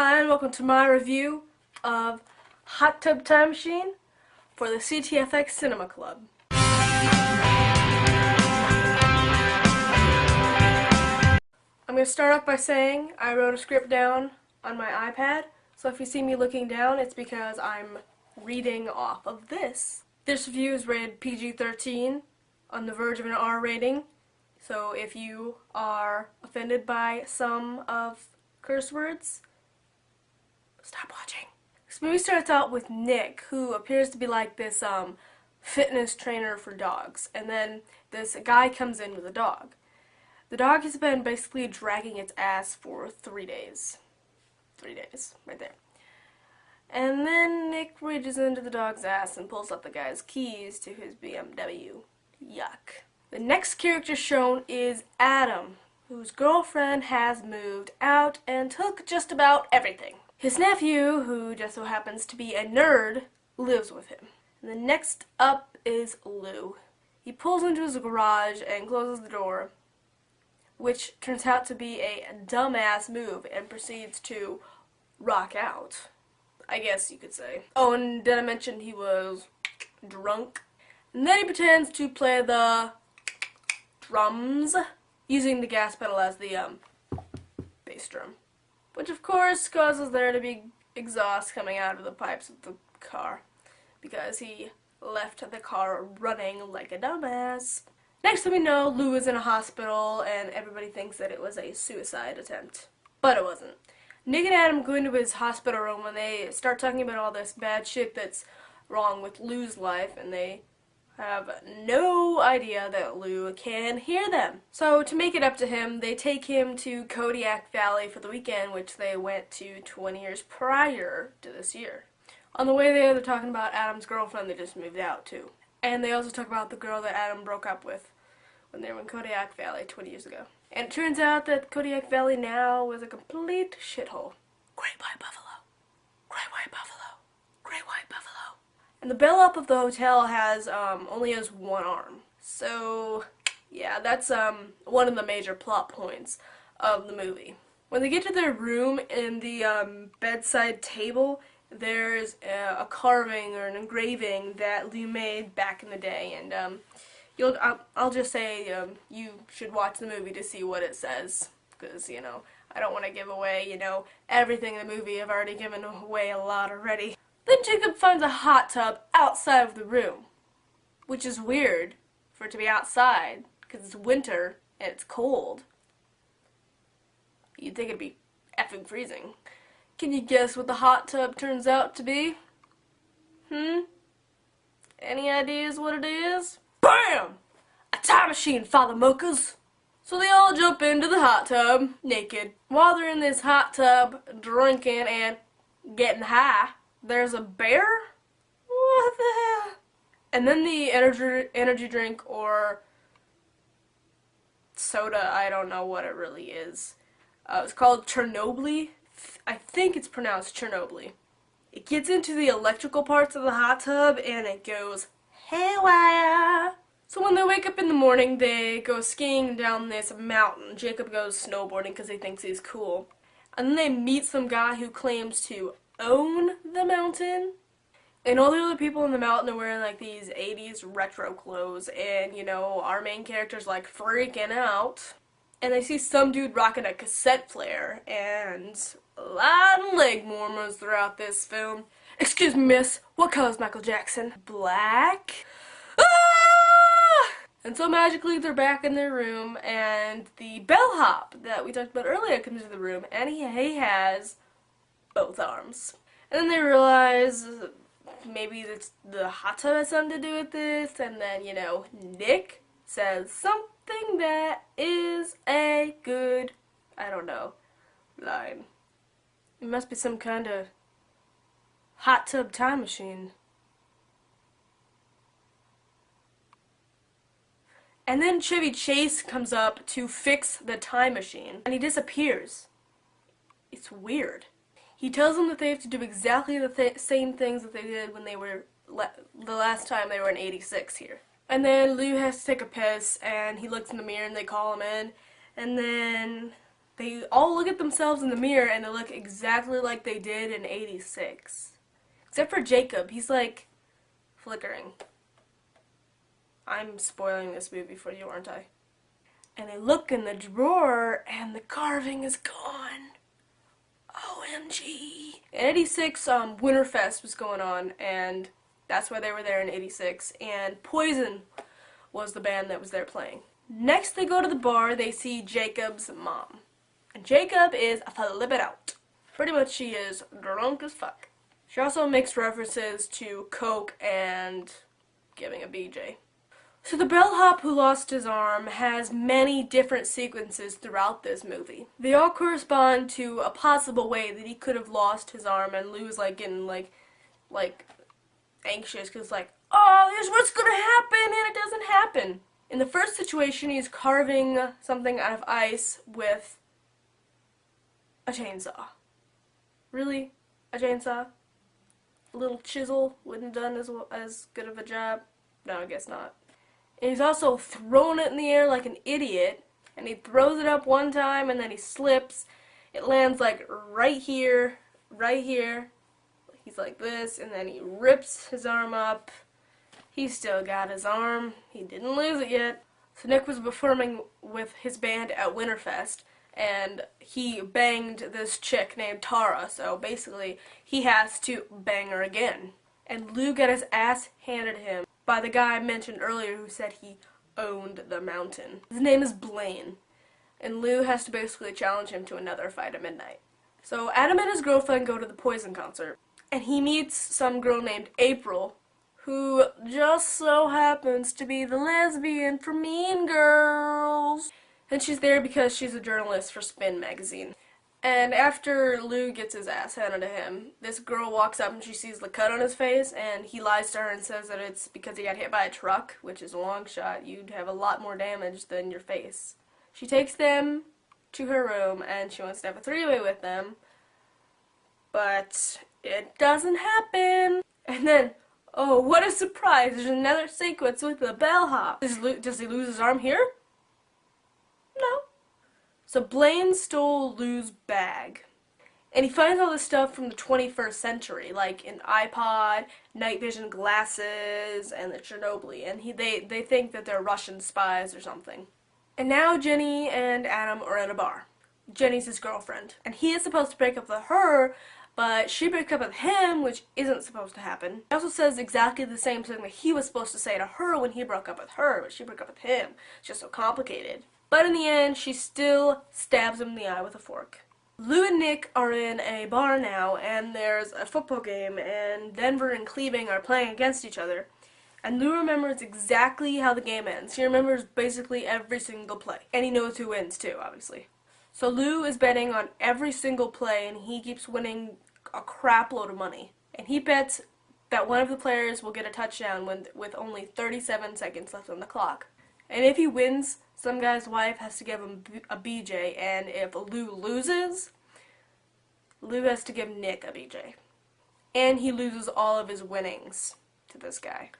Hi and welcome to my review of Hot Tub Time Machine for the CTFX Cinema Club. I'm going to start off by saying I wrote a script down on my iPad, so if you see me looking down, it's because I'm reading off of this. This review is rated PG-13, on the verge of an R rating, so if you are offended by some of curse words, stop watching. This movie starts out with Nick, who appears to be like this fitness trainer for dogs, and then this guy comes in with a dog. The dog has been basically dragging its ass for 3 days. 3 days, right there. And then Nick reaches into the dog's ass and pulls out the guy's keys to his BMW. Yuck. The next character shown is Adam, whose girlfriend has moved out and took just about everything. His nephew, who just so happens to be a nerd, lives with him. And then next up is Lou. He pulls into his garage and closes the door, which turns out to be a dumbass move, and proceeds to rock out, I guess you could say. Oh, and did I mention he was drunk? And then he pretends to play the drums, using the gas pedal as the bass drum, which of course causes there to be exhaust coming out of the pipes of the car, because he left the car running like a dumbass. Next thing we know, Lou is in a hospital, and everybody thinks that it was a suicide attempt. But it wasn't. Nick and Adam go into his hospital room and they start talking about all this bad shit that's wrong with Lou's life, and they have no idea that Lou can hear them. So to make it up to him, they take him to Kodiak Valley for the weekend, which they went to 20 years prior to this year. On the way there, they're talking about Adam's girlfriend that just moved out too. And they also talk about the girl that Adam broke up with when they were in Kodiak Valley 20 years ago. And it turns out that Kodiak Valley now is a complete shithole. Great white buffalo. Great white buffalo. Great white buffalo. And the bellhop of the hotel has only has one arm. So yeah, that's one of the major plot points of the movie. When they get to their room, in the bedside table, there's a carving or an engraving that Lou made back in the day, and I'll just say you should watch the movie to see what it says, because I don't want to give away everything in the movie. I've already given away a lot already. Then Jacob finds a hot tub outside of the room, which is weird for it to be outside because it's winter and it's cold. You'd think it'd be effing freezing. Can you guess what the hot tub turns out to be? Any ideas what it is? BAM! A time machine, Father Mochas! So they all jump into the hot tub, naked. While they're in this hot tub, drinking and getting high, there's a bear? What the hell? And then the energy drink or soda, I don't know what it really is. It's called Chernobyl. I think it's pronounced Chernobyl. It gets into the electrical parts of the hot tub and it goes haywire. So when they wake up in the morning, they go skiing down this mountain. Jacob goes snowboarding because he thinks he's cool. And then they meet some guy who claims to own the mountain. And all the other people in the mountain are wearing like these 80s retro clothes, and our main character's like freaking out. And they see some dude rocking a cassette player, and a lot of leg warmers throughout this film. Excuse me, miss, what color is Michael Jackson? Black? Ah! And so magically they're back in their room, and the bellhop that we talked about earlier comes into the room, and he has both arms. And then they realize maybe the hot tub has something to do with this, and then, Nick says something that is a good, I don't know, line. It must be some kind of hot tub time machine. And then Chevy Chase comes up to fix the time machine, and he disappears. It's weird. He tells them that they have to do exactly the same things that they did when they were the last time they were in '86 here. And then Lou has to take a piss, and he looks in the mirror, and they call him in, and then They all look at themselves in the mirror and they look exactly like they did in '86. Except for Jacob, he's like flickering. I'm spoiling this movie for you, aren't I? And they look in the drawer and the carving is gone. OMG. In '86, Winterfest was going on, and that's why they were there in '86, and Poison was the band that was there playing. Next they go to the bar, they see Jacob's mom. And Jacob is flipping out. Pretty much she is drunk as fuck. She also makes references to coke and giving a BJ. So the bellhop who lost his arm has many different sequences throughout this movie. They all correspond to a possible way that he could have lost his arm, and Lou's like getting like anxious because like, oh, here's what's gonna happen, and it doesn't happen. In the first situation, he's carving something out of ice with a chainsaw. Really? A chainsaw? A little chisel wouldn't have done as good of a job? No, I guess not. And he's also throwing it in the air like an idiot, and he throws it up one time and then he slips. It lands like right here. He's like this, and then he rips his arm up. He's still got his arm. He didn't lose it yet. So Nick was performing with his band at Winterfest, and he banged this chick named Tara, so basically he has to bang her again. And Lou got his ass handed to him by the guy I mentioned earlier who said he owned the mountain. His name is Blaine, and Lou has to basically challenge him to another fight at midnight. So Adam and his girlfriend go to the Poison concert, and he meets some girl named April, who just so happens to be the lesbian from Mean Girls. And she's there because she's a journalist for Spin magazine. And after Lou gets his ass handed to him, this girl walks up and she sees the cut on his face, and he lies to her and says that it's because he got hit by a truck, which is a long shot. You'd have a lot more damage than your face. She takes them to her room and she wants to have a three-way with them, but it doesn't happen. And then, oh, what a surprise, there's another sequence with the bellhop. Does he lose his arm here? No. So Blaine stole Lou's bag, and he finds all this stuff from the 21st century, like an iPod, night vision glasses, and the Chernobyl, and they think that they're Russian spies or something. And now Jenny and Adam are at a bar. Jenny's his girlfriend, and he is supposed to break up with her, but she breaks up with him, which isn't supposed to happen. He also says exactly the same thing that he was supposed to say to her when he broke up with her, but she broke up with him. It's just so complicated. But in the end, she still stabs him in the eye with a fork. Lou and Nick are in a bar now, and there's a football game, and Denver and Cleveland are playing against each other. And Lou remembers exactly how the game ends. He remembers basically every single play. And he knows who wins too, obviously. So Lou is betting on every single play, and he keeps winning a crap load of money. And he bets that one of the players will get a touchdown with only 37 seconds left on the clock. And if he wins, some guy's wife has to give him a BJ, and if Lou loses, Lou has to give Nick a BJ. And he loses all of his winnings to this guy.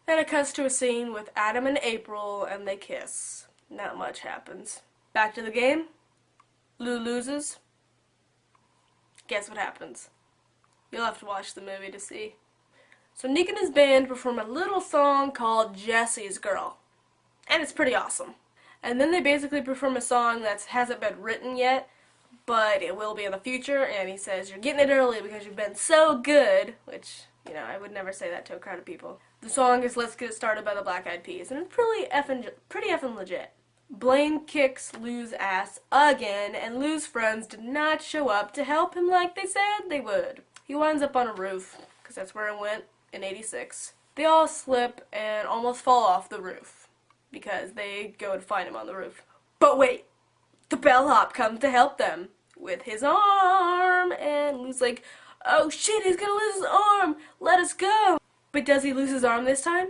Then it cuts to a scene with Adam and April, and they kiss. Not much happens. Back to the game. Lou loses. Guess what happens? You'll have to watch the movie to see. So Nick and his band perform a little song called Jesse's Girl. And it's pretty awesome. And then they basically perform a song that hasn't been written yet, but it will be in the future, and he says, you're getting it early because you've been so good, which, you know, I would never say that to a crowd of people. The song is Let's Get It Started by the Black Eyed Peas, and it's pretty effing legit. Blaine kicks Lou's ass again, and Lou's friends did not show up to help him like they said they would. He winds up on a roof, because that's where it went in '86. They all slip and almost fall off the roof, because they go to find him on the roof. But wait, the bellhop comes to help them with his arm, and Lou's like, oh shit, he's gonna lose his arm, let us go. But does he lose his arm this time?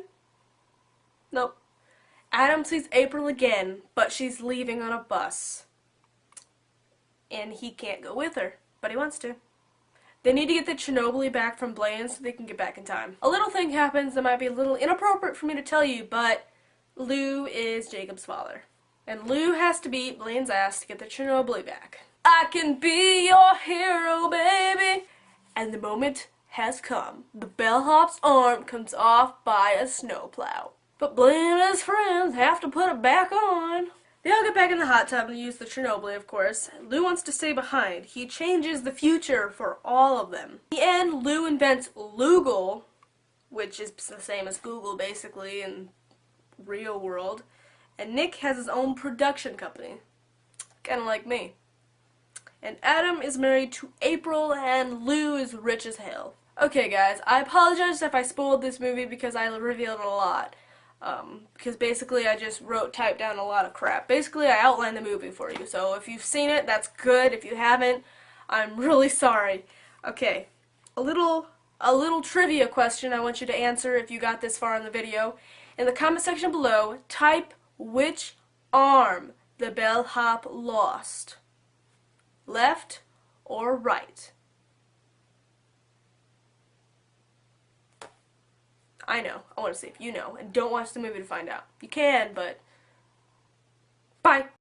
Nope. Adam sees April again, but she's leaving on a bus. And he can't go with her, but he wants to. They need to get the Chernobyl back from Blaine so they can get back in time. A little thing happens that might be a little inappropriate for me to tell you, but Lou is Jacob's father. And Lou has to beat Blaine's ass to get the Chernobyl back. I can be your hero, baby! And the moment has come. The bellhop's arm comes off by a snowplow. But Blaine and his friends have to put it back on. They all get back in the hot tub and use the Chernobyl, of course. Lou wants to stay behind. He changes the future for all of them. In the end, Lou invents Loogle, which is the same as Google, basically, in real world. And Nick has his own production company. Kinda like me. And Adam is married to April, and Lou is rich as hell. Okay, guys, I apologize if I spoiled this movie because I revealed a lot. Because basically I just typed down a lot of crap. Basically, I outlined the movie for you. So if you've seen it, that's good. If you haven't, I'm really sorry. Okay, a little trivia question I want you to answer if you got this far in the video. In the comment section below, type which arm the bellhop lost. Left or right? I know. I want to see if you know. And don't watch the movie to find out. You can, but... Bye!